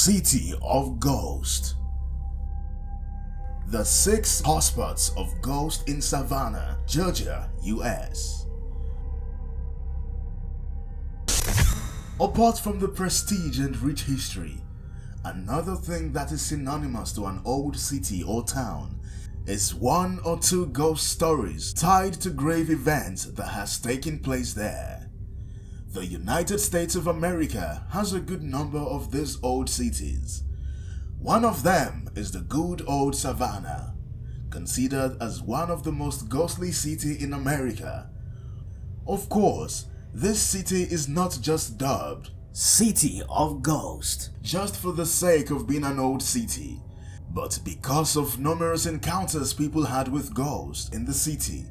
City of Ghosts. The 6 hotspots of ghosts in Savannah, Georgia, US. Apart from the prestige and rich history, another thing that is synonymous to an old city or town is 1 or 2 ghost stories tied to grave events that has taken place there. The United States of America has a good number of these old cities. One of them is the good old Savannah, considered as one of the most ghostly cities in America. Of course, this city is not just dubbed City of Ghosts just for the sake of being an old city, but because of numerous encounters people had with ghosts in the city,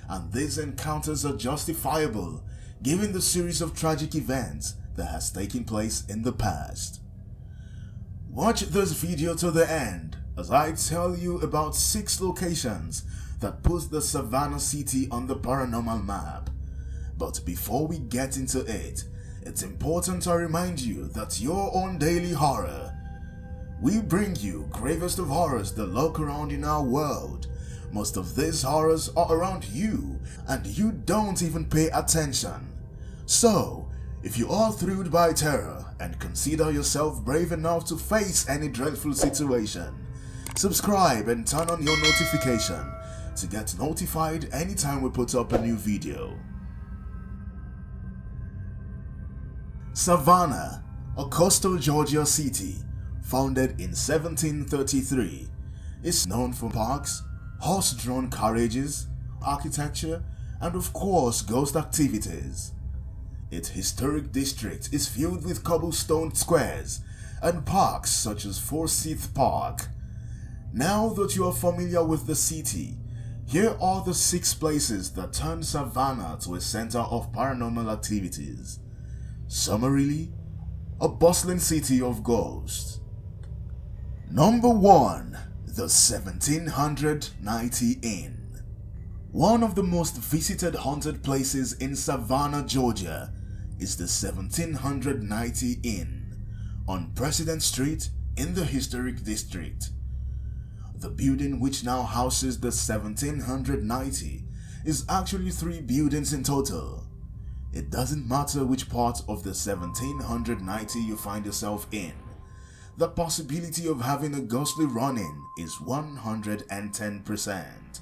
and these encounters are justifiable given the series of tragic events that has taken place in the past. Watch this video to the end as I tell you about 6 locations that put the Savannah city on the paranormal map. But before we get into it, it's important to remind you that your own daily horror. We bring you gravest of horrors that lurk around in our world. Most of these horrors are around you and you don't even pay attention. So, if you are thrilled by terror and consider yourself brave enough to face any dreadful situation, subscribe and turn on your notification to get notified anytime we put up a new video. Savannah, a coastal Georgia city founded in 1733, is known for parks, horse-drawn carriages, architecture, and of course ghost activities. Its historic district is filled with cobblestoned squares and parks such as Forsyth Park. Now that you are familiar with the city, here are the 6 places that turn Savannah to a center of paranormal activities. Summarily, a bustling city of ghosts. Number 1. The 1790 Inn. One of the most visited haunted places in Savannah, Georgia is the 1790 Inn on President Street in the historic district. The building, which now houses the 1790, is actually 3 buildings in total. It doesn't matter which part of the 1790 you find yourself in. The possibility of having a ghostly run-in is 110%.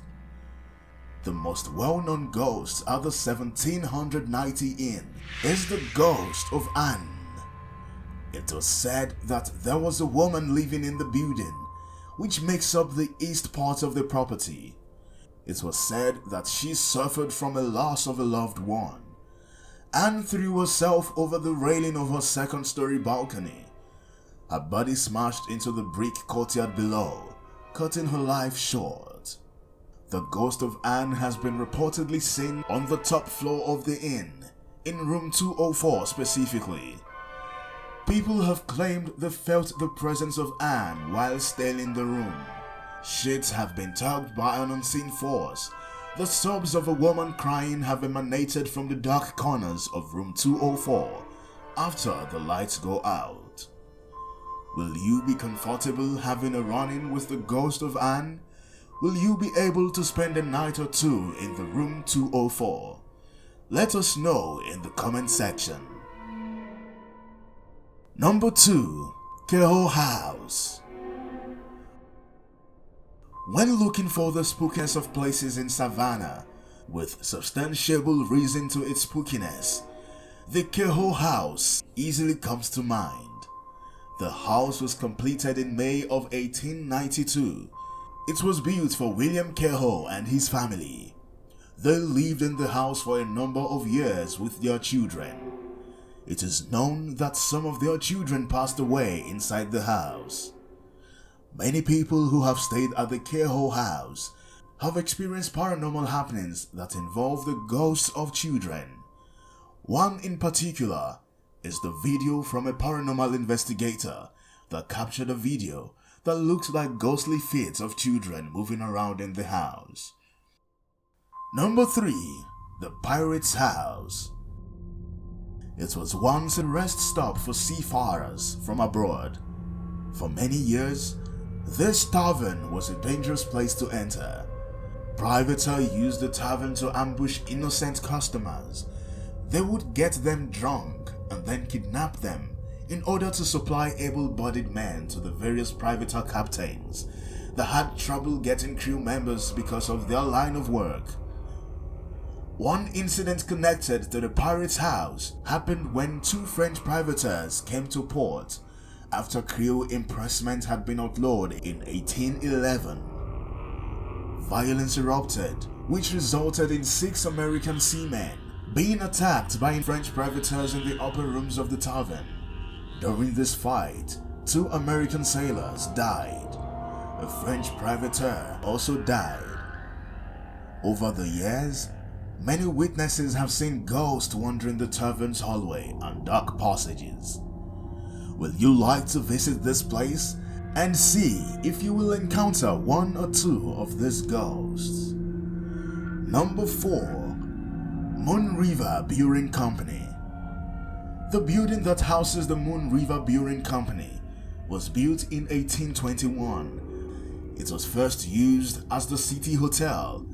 The most well-known ghost at the 1790 Inn is the ghost of Anne. It was said that there was a woman living in the building, which makes up the east part of the property. It was said that she suffered from a loss of a loved one. Anne threw herself over the railing of her 2nd-story balcony. Her body smashed into the brick courtyard below, cutting her life short. The ghost of Anne has been reportedly seen on the top floor of the inn, in room 204 specifically. People have claimed they felt the presence of Anne while staying in the room. Sheets have been tugged by an unseen force. The sobs of a woman crying have emanated from the dark corners of room 204 after the lights go out. Will you be comfortable having a run-in with the ghost of Anne? Will you be able to spend a night or 2 in the room 204? Let us know in the comment section. Number 2. Kehoe House. When looking for the spookiness of places in Savannah, with substantiable reason to its spookiness, the Kehoe House easily comes to mind. The house was completed in May of 1892. It was built for William Kehoe and his family. They lived in the house for a number of years with their children. It is known that some of their children passed away inside the house. Many people who have stayed at the Kehoe House have experienced paranormal happenings that involve the ghosts of children. One in particular is the video from a paranormal investigator that captured a video that looked like ghostly feet of children moving around in the house. Number 3. The Pirate's House. It was once a rest stop for seafarers from abroad. For many years, this tavern was a dangerous place to enter. Privateers used the tavern to ambush innocent customers. They would get them drunk and then kidnap them in order to supply able-bodied men to the various privateer captains that had trouble getting crew members because of their line of work. One incident connected to the pirate's house happened when two French privateers came to port after crew impressment had been outlawed in 1811. Violence erupted, which resulted in 6 American seamen being attacked by French privateers in the upper rooms of the tavern. During this fight, 2 American sailors died. A French privateer also died. Over the years, many witnesses have seen ghosts wandering the tavern's hallway and dark passages. Will you like to visit this place and see if you will encounter 1 or 2 of these ghosts? Number 4. Moon River Brewing Company. The building that houses the Moon River Brewing Company was built in 1821. It was first used as the City Hotel.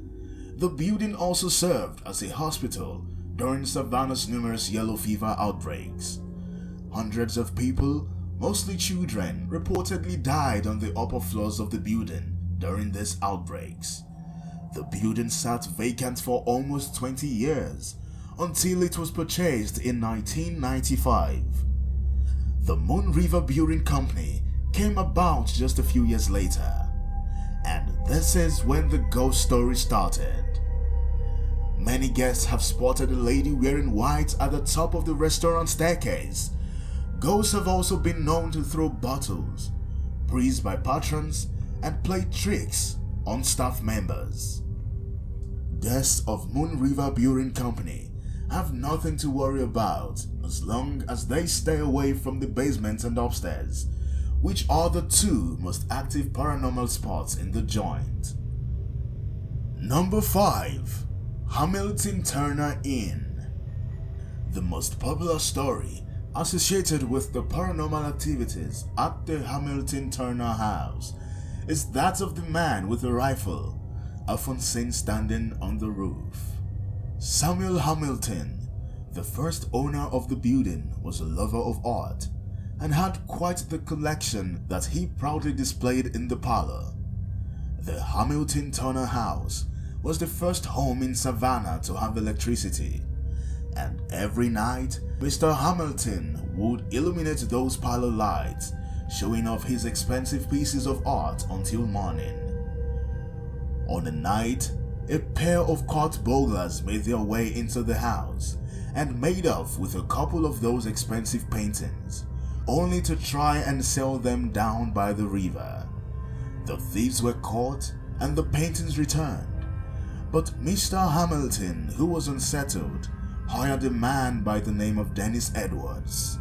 The building also served as a hospital during Savannah's numerous yellow fever outbreaks. Hundreds of people, mostly children, reportedly died on the upper floors of the building during these outbreaks. The building sat vacant for almost 20 years until it was purchased in 1995. The Moon River Brewing Company came about just a few years later, and this is when the ghost story started. Many guests have spotted a lady wearing white at the top of the restaurant staircase. Ghosts have also been known to throw bottles, breeze by patrons, and play tricks on staff members. Guests of Moon River Brewing Company have nothing to worry about as long as they stay away from the basement and upstairs, which are the 2 most active paranormal spots in the joint. Number 5. Hamilton Turner Inn. The most popular story associated with the paranormal activities at the Hamilton Turner House is that of the man with a rifle, often seen standing on the roof. Samuel Hamilton, the first owner of the building, was a lover of art and had quite the collection that he proudly displayed in the parlor. The Hamilton Turner House was the first home in Savannah to have electricity, and every night Mr. Hamilton would illuminate those parlor lights, showing off his expensive pieces of art until morning. On a night, a pair of court burglars made their way into the house and made off with a couple of those expensive paintings, only to try and sell them down by the river. The thieves were caught and the paintings returned, but Mr. Hamilton, who was unsettled, hired a man by the name of Dennis Edwards,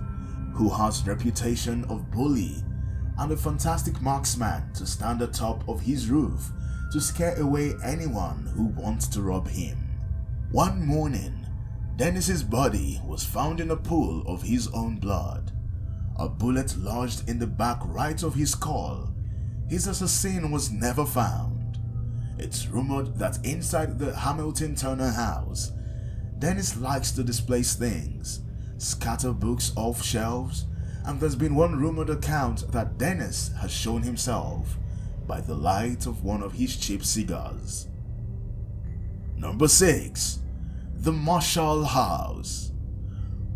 who has reputation of bully and a fantastic marksman, to stand atop of his roof to scare away anyone who wants to rob him. One morning, Dennis's body was found in a pool of his own blood. A bullet lodged in the back right of his skull. His assassin was never found. It's rumored that inside the Hamilton Turner house, Dennis likes to display things, scatter books off shelves, and there's been one rumored account that Dennis has shown himself by the light of one of his cheap cigars. Number 6. The Marshall House.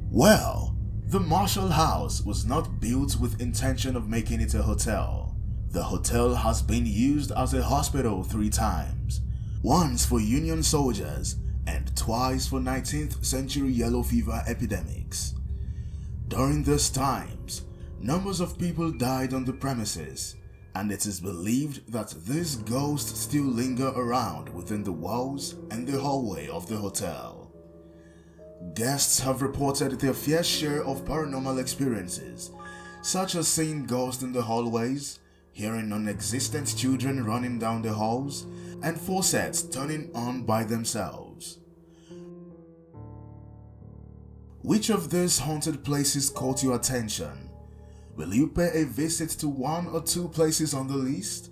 Well, the Marshall House was not built with intention of making it a hotel. The hotel has been used as a hospital 3 times, once for Union soldiers and twice for 19th century yellow fever epidemics. During these times, numbers of people died on the premises, and it is believed that these ghosts still linger around within the walls and the hallway of the hotel. Guests have reported their fair share of paranormal experiences, such as seeing ghosts in the hallways, hearing non-existent children running down the halls, and faucets turning on by themselves. Which of these haunted places caught your attention? Will you pay a visit to one or two places on the list?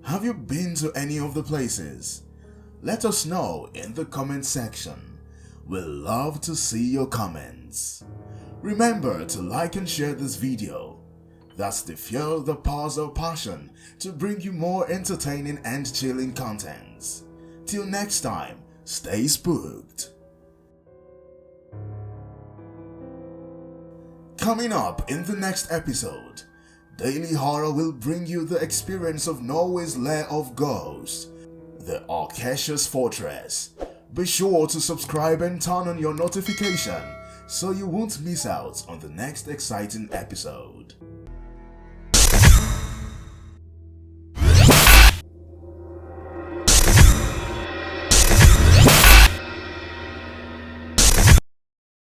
Have you been to any of the places? Let us know in the comment section. We'll love to see your comments. Remember to like and share this video. That's the fuel that powers our passion to bring you more entertaining and chilling contents. Till next time, stay spooked. Coming up in the next episode, Daily Horror will bring you the experience of Norway's lair of ghosts, the Acacia's Fortress. Be sure to subscribe and turn on your notification so you won't miss out on the next exciting episode.